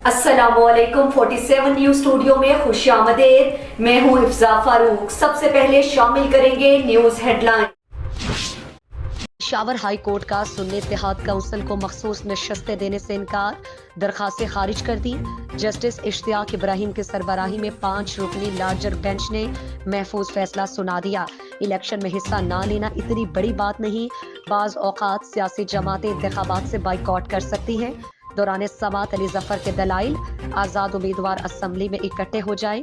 अस्सलामुअलैकुम 47 news studio में खुश आमदेद। मैं हूं हिफ्जा फारूक। सबसे पहले शामिल करेंगे news headline. Peshawar high court का सुन्नी इत्तेहाद काउंसिल को मखसूस नशस्तें देने से इनकार, दरखास्तें खारिज कर दी। जस्टिस इश्तियाक इब्राहिम की सरबराही में 5 रुकनी लार्जर बेंच ने महफूज फैसला सुना दिया। इलेक्शन में हिस्सा ना लेना इतनी बड़ी बात नहीं, बाज औकात सियासी जमातें इंतखाबात से बाइकआउट कर सकती हैं। दौरान समात अली जफर के दलाइल, आज़ाद उम्मीदवार असम्बली में इकट्ठे हो जाएं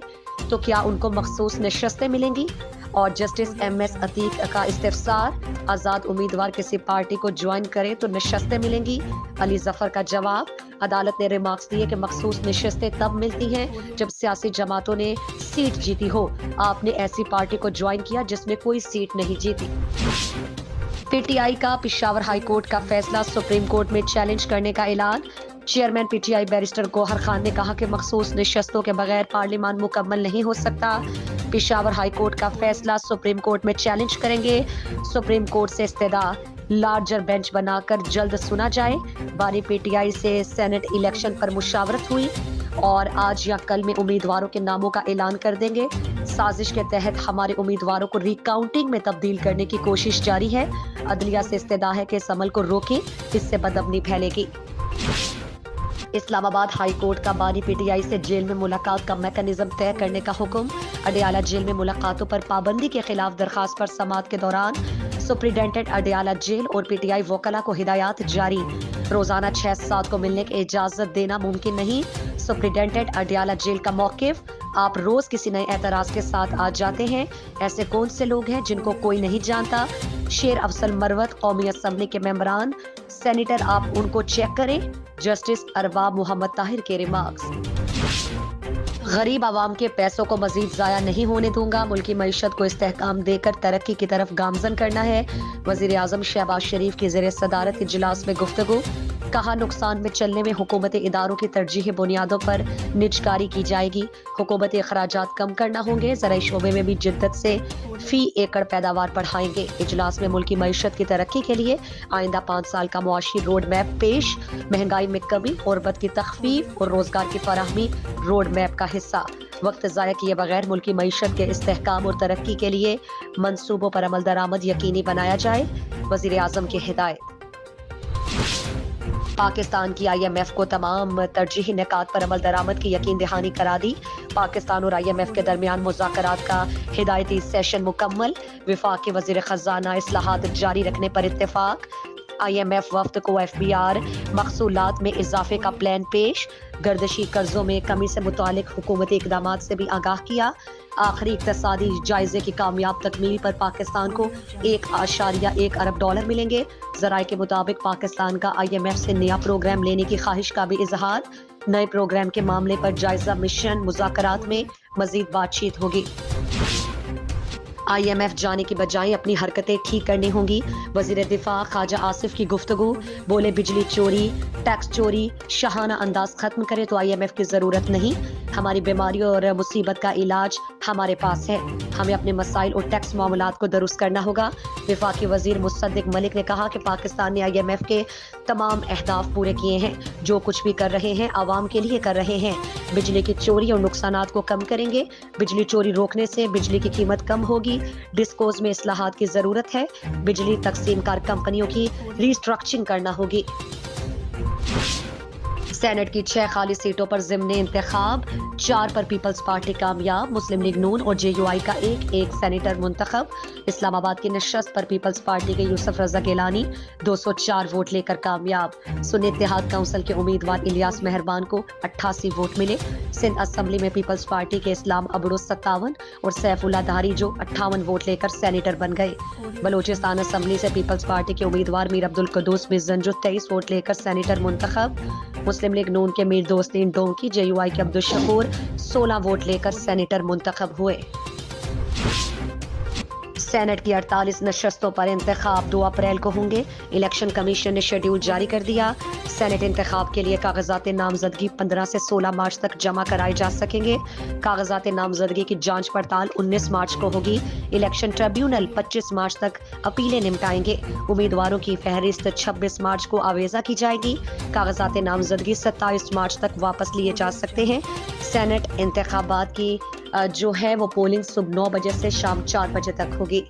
तो क्या उनको मखसूस नशस्तें मिलेंगी? और जस्टिस MS अतीक का इस्तिफसार, आज़ाद उम्मीदवार किसी पार्टी को ज्वाइन करे तो नशस्तें मिलेंगी? अली जफर का जवाब, अदालत ने रिमार्क्स दिए कि मखसूस नशस्तें तब मिलती हैं जब सियासी जमातों ने सीट जीती हो। आपने ऐसी पार्टी को ज्वाइन किया जिसने कोई सीट नहीं जीती। PTI का पेशावर हाई कोर्ट का फैसला सुप्रीम कोर्ट में चैलेंज करने का ऐलान। Chairman PTI barrister Gohar Khan ने कहा कि मखसूस नशस्तों के बगैर पार्लियामान मुकम्मल नहीं हो सकता। पेशावर हाई कोर्ट का फैसला सुप्रीम कोर्ट में चैलेंज करेंगे। सुप्रीम कोर्ट से इस्तदा लार्जर बेंच बनाकर जल्द सुना जाए। बानी PTI से सेनेट इलेक्शन पर मुशावरत हुई और आज या कल में उम्मीदवारों के नामों का ऐलान कर देंगे। साजिश के तहत हमारे उम्मीदवारों को रिकाउंटिंग में तब्दील करने की कोशिश जारी है। अदलिया से इस्तदा है कि इस अमल को रोकें, इससे बदअमनी फैलेगी। इस्लामाबाद हाई कोर्ट का बानी PTI से जेल में मुलाकात का मैकेनिज्म तय करने का हुक्म। अडयाला जेल में मुलाकातों पर पाबंदी के खिलाफ दरखास्त पर समाअत के दौरान सुप्रिंटेंडेंट अडयाला जेल और PTI वकला को हिदायत जारी। रोजाना 6-7 को मिलने की इजाजत देना मुमकिन नहीं। सुप्रिंटेंडेंट अडयाला जेल का मौकिफ, आप रोज किसी नए एतराज के साथ आ जाते हैं। ऐसे कौन से लोग हैं जिनको कोई नहीं जानता? शेर अफसल मरवत, कौमी असम्बली के मेंबरान, सेनेटर आप उनको चेक करें। जस्टिस अरबाब मोहम्मद ताहिर के रिमार्क्स। गरीब आवाम के पैसों को मजीद जाया नहीं होने दूंगा, मुल्की मईशत को इस्तेहकाम देकर तरक्की की तरफ गामजन करना है। वजीर आजम शहबाज शरीफ की ज़ेरे सदारत इजलास में गुफ्तगू। कहा नुकसान में चलने में हुकूमती इदारों की तरजीही बुनियादों पर निजकारी की जाएगी। हुकूमती अखराजात कम करना होंगे। ज़राई शोबे में भी जिद्दत से फी एकड़ पैदावार बढ़ाएंगे। इजलास में मुल्की मईशत की तरक्की के लिए आइंदा 5 साल का मुआशी रोड मैप पेश। महंगाई में कमी, गुर्बत की तखफीफ और रोजगार की फराहमी रोड मैप का हिस्सा। वक्त ज़ाया किए बगैर मुल्की मईशत के इस्तेहकाम और तरक्की के लिए मंसूबों पर अमल दरामद यकीनी बनाया जाए। वज़ीर आज़म की हिदायत। पाकिस्तान की IMF को तमाम तरजीही निकात पर अमल दरामद की यकीन दहानी करा दी। पाकिस्तान और IMF के दरमियान मुज़ाकरात का हिदायती सेशन मुकम्मल। विफाक़ी वज़ीर ख़ज़ाना इस्लाहात जारी रखने पर इत्तेफाक। IMF वफ्द को FBR महसूलात में इजाफे का प्लान पेश। गर्दशी कर्जों में कमी से मुतालिक हुकूमती इक़दामात से भी आगाह किया। आखिरी इक़्तिसादी जायजे की कामयाब तकमील पर पाकिस्तान को $1.1 अरब मिलेंगे। ज़राए के मुताबिक पाकिस्तान का IMF से नया प्रोग्राम लेने की ख्वाहिश का भी इजहार। नए प्रोग्राम के मामले पर जायजा मिशन मुज़ाकरात में मजीद बातचीत होगी। IMF जाने की बजाय अपनी हरकतें ठीक करनी होंगी। वज़ीर दिफा ख्वाजा आसिफ की गुफ्तगू। बोले बिजली चोरी, टैक्स चोरी शाहाना अंदाज खत्म करे तो IMF की जरूरत नहीं। हमारी बीमारियों और मुसीबत का इलाज हमारे पास है। हमें अपने मसाइल और टैक्स मामलात को दुरुस्त करना होगा। विफाकी वजीर मुसद्दिक मलिक ने कहा कि पाकिस्तान ने IMF के तमाम अहदाफ पूरे किए हैं। जो कुछ भी कर रहे हैं आवाम के लिए कर रहे हैं। बिजली की चोरी और नुकसानात को कम करेंगे। बिजली चोरी रोकने से बिजली की कीमत कम होगी। डिस्कोज में इस्लाहात की जरूरत है। बिजली तकसीमकार कंपनियों की रिस्ट्रक्चरिंग करना होगी। सेनेट की 6 खाली सीटों पर ज़िम्नी इंतखाब। 4 पर पीपल्स पार्टी कामयाब। मुस्लिम लीग नून और JUI का एक सेनेटर मुंतखब। इस्लामाबाद की नशस्त पर पीपल्स पार्टी के यूसुफ रजा गिलानी 204 वोट लेकर कामयाब। सुन्नी इत्तेहाद काउंसिल के उम्मीदवार इलियास मेहरबान को 88 वोट मिले। सिंध असम्बली में पीपल्स पार्टी के इस्लाम अबड़ो 57 और सैफुल्ला धारी जो 58 वोट लेकर सेनेटर बन गए। बलोचिस्तान असम्बली से पीपल्स पार्टी के उम्मीदवार मीर अब्दुल कुद्दूस मिज़न जो 23 वोट लेकर सेनेटर मुंतखब। मुस्लिम लीग नून के मीर दोस्तीन डोंकी JUI के अब्दुल शकूर 16 वोट लेकर सेनेटर मुंतखब हुए। سینٹ کی 48 نشستوں پر انتخاب 2 اپریل کو ہوں گے. الیکشن کمیشن نے شیڈیول جاری کر دیا. سینٹ انتخاب کے لیے کاغذات نامزدگی 15 سے 16 مارچ تک جمع کرائے جا سکیں گے. کاغذات نامزدگی کی جانچ پڑتال 19 مارچ کو ہوگی. الیکشن ٹریبیونل 25 مارچ تک اپیلیں نمٹائیں گے. امیدواروں کی فہرست 26 مارچ کو آویزہ کی جائے گی. کاغذات نامزدگی 27 مارچ تک واپس لیے جا سکتے ہیں. سینٹ انتخابات کی جو ہے وہ پولنگ صبح 9 بجے سے شام 4 بجے تک ہوگی.